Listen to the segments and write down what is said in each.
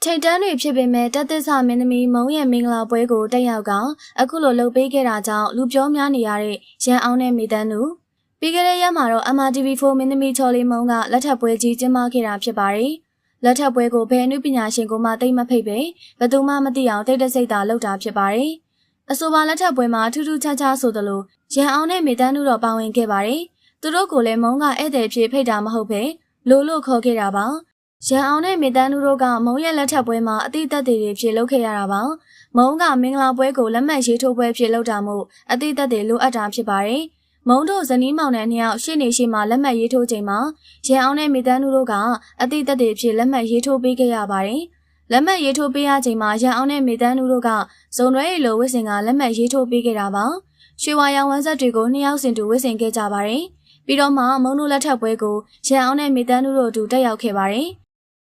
ထိတ်တန်းတွေဖြစ်ပေမဲ့တက်သစ္စာမင်းသမီးမုံရဲ့မင်္ဂလာပွဲကိုတက်ရောက်ကအခုလိုလှုပ်ပေးခဲ့တာကြောင့်လူပြောများနေရတဲ့ရန်အောင်နဲ့မိသားစုပြီးခဲ့တဲ့ရက်မှာတော့ MRTV4 မင်းသမီးချော်လေးမုံကလက်ထပ်ပွဲကြီးကျင်းပခဲ့တာဖြစ်ပါတယ်။လက်ထပ်ပွဲကိုဘယ်အနုပညာရှင်ကမှတိတ်မဖိတ်ပဲဘယ်သူမှမသိအောင်တိတ်တဆိတ်သာလုပ်တာဖြစ်ပါတယ်။အဆိုပါလက်ထပ်ပွဲမှာထူးထူးခြားခြားဆိုသလိုရန်အောင်နဲ့မိသားစုတော့ပါဝင်ခဲ့ပါတယ်။သူတို့ကိုလည်းမုံကဧည့်သည်ဖြစ်ဖိတ်တာမဟုတ်ပဲလို့ခေါ်ခဲ့တာပါ။ရန်အောင်နဲ့မိသားစုတို့ကမုံရဲ့လက်ထပ်ပွဲမှာအတိတ်သက်တွေဖြစ်လုပ်ခဲ့ရတာပါ။မုံကမင်္ဂလာပွဲကိုလက်မှတ်ရေးထိုးပွဲဖြစ်လုပ်တာမို့အတိတ်သက်တွေလိုအပ်တာဖြစ်ပါတယ်။မုံတို့ဇနီးမောင်နှံနှစ်ယောက်ရှေ့နေရှိမှလက်မှတ်ရေးထိုးချိန်မှာရန်အောင်နဲ့မိသားစုတို့ကအတိတ်သက်တွေဖြစ်လက်မှတ်ရေးထိုးပေးခဲ့ရပါတယ်။လက်မှတ်ရေးထိုးပေးရချိန်မှာရန်အောင်နဲ့မိသားစုတို့ကဇုံရွဲရီလိုဝစ်စင်ကလက်မှတ်ရေးထိုးပေးခဲ့တာပါ။ရွှေဝါရောင်ဝမ်းဆက်တွေကိုနှစ်ယောက်စင်တူဝစ်စင်ခဲ့ကြပါတယ်။ပြီးတော့မှမုံတို့လက်ထပ်ပွဲကိုရန်အောင်နဲ့မိသားစုတို့အတူတက်ရောက်ခဲ့ပါတယ်။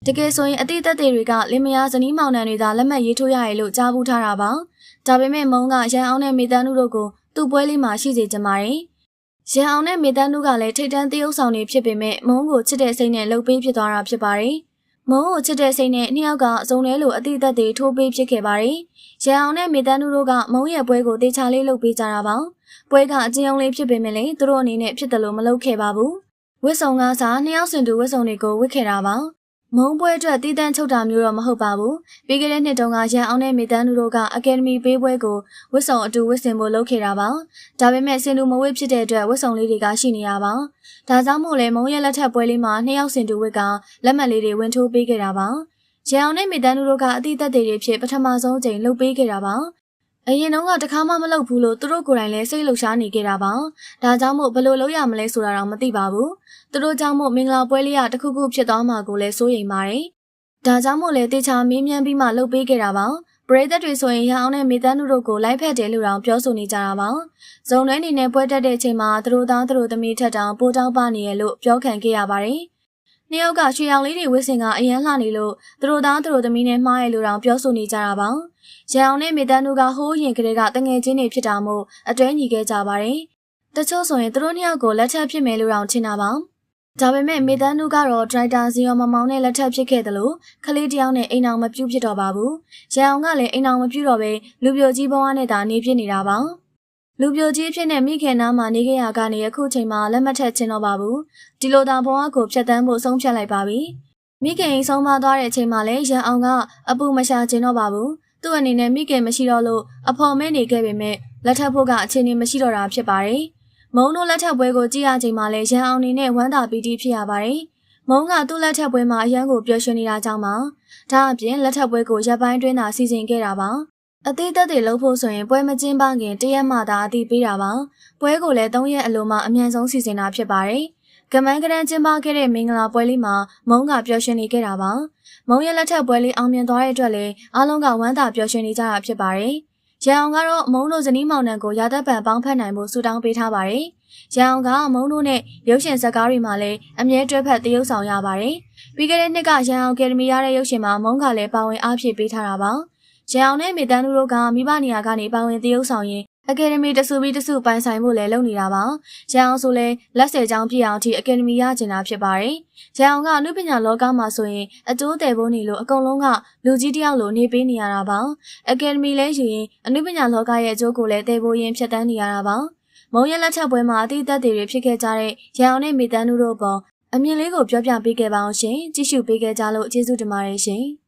တကယ်ဆိုရင်အတိတ်သက်တွေကလင်မယားဇနီးမောင်နှံတွေသာလက်မှတ်ရေးထိုးရရလို့ကြားဘူးထားတာပါ။ဒါပေမဲ့မုံကရန်အောင်နဲ့မိသားစုတို့ကိုသူ့ပွဲလေးမှာရှိစေချင်ပါတယ်။ရန်အောင်နဲ့မိသားစုကလည်းထိတ်တန်းသရုပ်ဆောင်တွေဖြစ်ပေမဲ့မုံကိုချစ်တဲ့စိတ်နဲ့လှုပ်ပေးဖြစ်သွားတာဖြစ်ပါတယ်။မုံကိုချစ်တဲ့စိတ်နဲ့နှစ်ယောက်ကအစုံလဲလို့အတိတ်သက်တွေထိုးပေးဖြစ်ခဲ့ပါတယ်။ရန်အောင်နဲ့မိသားစုတို့ကမုံရဲ့ပွဲကိုတေချာလေးလှုပ်ပေးကြတာပါ။ပွဲကအကျဉ်းအောင်လေးဖြစ်ပေမဲ့လည်းသူတို့အနေနဲ့ဖြစ်တယ်လို့မလုပ်ခဲ့ပါဘူး။ဝစ်စုံကစားနှစ်ယောက်စင်တူဝစ်စုံတွေကိုဝစ်ခဲ့တာပါ။မုံပွဲအတွက်တည်တံ့ချုပ်တာမျိုးတော့မဟုတ်ပါဘူး။ပြီးခဲ့တဲ့နှစ်တုန်းကရန်အောင်နဲ့မိသားစုတို့ကအကယ်ဒမီပေးပွဲကိုဝစ်စုံအတူဝစ်စင်ဖို့လုပ်ခဲ့တာပါ။ဒါပေမဲ့စင်တူမဝစ်ဖြစ်တဲ့အတွက်ဝစ်စုံလေးတွေကရှိနေရပါ။ဒါကြောင့်မို့လဲမုံရဲ့လက်ထပ်ပွဲလေးမှာနှစ်ယောက်စင်တူဝစ်ကလက်မှတ်လေးတွေဝင်ထိုးပေးခဲ့တာပါ။ရန်အောင်နဲ့မိသားစုတို့ကအတိတ်သက်တွေဖြစ်ပထမဆုံးချိန်လုပ်ပေးခဲ့တာပါ။အရင်တုန်းကတခါမှမလုပ်ဘူးလို့သူတို့ကိုယ်တိုင်လည်းစိတ်လှုပ်ရှားနေခဲ့တာပါ။ဒါကြောင့်မို့ဘယ်လိုလုပ်ရမလဲဆိုတာတော့မသိပါဘူး။သူတို့ကြောင့်မို့မင်္ဂလာပွဲလေးကတစ်ခုခုဖြစ်သွားမှာကိုလည်းစိုးရိမ်ပါတယ်။ဒါကြောင့်မို့လည်းတေချာမေးမြန်းပြီးမှလုပ်ပေးခဲ့တာပါ။ပရိသတ်တွေဆိုရင်ရအောင်နဲ့မိသားစုတို့ကိုလိုက်ဖက်တယ်လို့တောင်ပြောဆိုနေကြတာပါ။ဇုံနှဲနေနဲ့ပွဲတက်တဲ့ချိန်မှာသူတို့သားသူတို့သမီးထက်တောင်ပိုတောင်းပနေရလို့ပြောခံခဲ့ရပါတယ်။နှစ်ယောက်ကရွှေရောင်လေးတွေဝစ်စင်ကအရန်လှနေလို့သူတို့သားသူတို့သမီးနဲ့မှားရလို့တောင်ပြောဆိုနေကြတာပါ။ရန်အောင်နဲ့မိသားစုကဟိုးရင်ကလေးကတငယ်ချင်းတွေဖြစ်တာမို့အတွဲညီခဲ့ကြပါတယ်။တချို့ဆိုရင်သူတို့နှစ်ယောက်ကိုလက်ထပ်ဖြစ်မယ်လို့တောင်ထင်တာပါ။ဒါပေမဲ့မိသားစုကတော့ဒရိုက်တာဇီယောမမောင်နဲ့လက်ထပ်ဖြစ်ခဲ့တယ်လို့ခလေးတယောက်နဲ့အိမ်အောင်မပြုတ်ဖြစ်တော့ပါဘူး။ရန်အောင်ကလည်းအိမ်အောင်မပြုတ်တော့ပဲလူပြိုကြီးဘဝနဲ့သာနေဖြစ်နေတာပါ။လူပြိုကြီးဖြစ်တဲ့မိခင်နားမှာနေခဲ့ရကနေအခုချိန်မှာလက်မထက်ချင်တော့ပါဘူး။ဒီလိုသာဘဝကိုဖျက်ဆီးဖို့ဆုံးဖြတ်လိုက်ပါပြီ။မိခင်အိမ်ဆုံးမသွားတဲ့အချိန်မှာလည်းရန်အောင်ကအပူမရှာချင်တော့ပါဘူး။သူ့အနေနဲ့မိခင်မရှိတော့လို့အဖော်မဲနေခဲ့ပေမဲ့လက်ထပ်ဖို့ကအခြေအနေမရှိတော့တာဖြစ်ပါတယ်။မုံတို့လက်ထပ်ပွဲကိုကြည့်ရချိန်မှာလည်းရန်အောင်နေနဲ့ဝမ်းသာပီတိဖြစ်ရပါတယ်။မုံကသူ့လက်ထပ်ပွဲမှာအရန်ကိုပျော်ရွှင်နေတာကြောင့်ပါ။ဒါအပြင်လက်ထပ်ပွဲကိုရပ်ပိုင်းတွင်းသာစီစဉ်ခဲ့တာပါ။အသေးသက်တွေလုပ်ဖို့ဆိုရင်ပွဲမကျင်းပခင်တရက်မှသာအတိပေးတာပါ။ပွဲကိုလည်း3ရက်အလိုမှအမြန်ဆုံးစီစဉ်တာဖြစ်ပါတယ်။ကမန်းကရန်ကျင်းပခဲ့တဲ့မင်္ဂလာပွဲလေးမှာမုံကပျော်ရွှင်နေခဲ့တာပါ။မုံရဲ့လက်ထပ်ပွဲလေးအောင်မြင်သွားတဲ့အတွက်လည်းအားလုံးကဝမ်းသာပျော်ရွှင်နေကြတာဖြစ်ပါတယ်။ရန်အောင်ကတော့မုံတို့ဇနီးမောင်နှံကိုရာသက်ပံပေါင်းဖက်နိုင်ဖို့ဆုတောင်းပေးထားပါတယ်။ရန်အောင်ကမုံတို့နဲ့ရုပ်ရှင်ဇာတ်ကားတွေမှာလည်းအမြဲတွဲဖက်သရုပ်ဆောင်ရပါတယ်။ပြီးခဲ့တဲ့နှစ်ကရန်အောင်အကယ်ဒမီရတဲ့ရုပ်ရှင်မှာမုံကလည်းပါဝင်အားဖြည့်ပေးထားတာပါ။ရန်အောင်နဲ့မိသားစုတို့ကမိဘနေရာကနေပါဝင်သရုပ်ဆောင်ရင်အကယ်ဒမီတစုပြီးတစုပိုင်ဆိုင်ဖို့လည်းလုပ်နေတာပါ။ရန်အောင်ဆိုလဲလက်ဆယ်ချောင်းပြည့်အောင်ထိအကယ်ဒမီရကျင်တာဖြစ်ပါတယ်။ရန်အောင်ကအနုပညာလောကမှာဆိုရင်အကျိုးတယ်ဖို့နေလို့အကုန်လုံးကလူကြီးတယောက်လိုနေပေးနေရတာပါ။အကယ်ဒမီလဲယူရင်အနုပညာလောကရဲ့အကျိုးကိုလည်းတယ်ဖို့ရင်ဖြတ်တန်းနေရတာပါ။မုံရက်လက်ချက်ပွဲမှာအတိတ်သက်တွေဖြစ်ခဲ့ကြတဲ့ရန်အောင်နဲ့မိသားစုတို့ပေါ်အမြင်လေးကိုပြောပြပေးခဲ့ပါအောင်ရှင်။ကြည့်ရှုပေးခဲ့ကြလို့ကျေးဇူးတင်ပါတယ်ရှင်။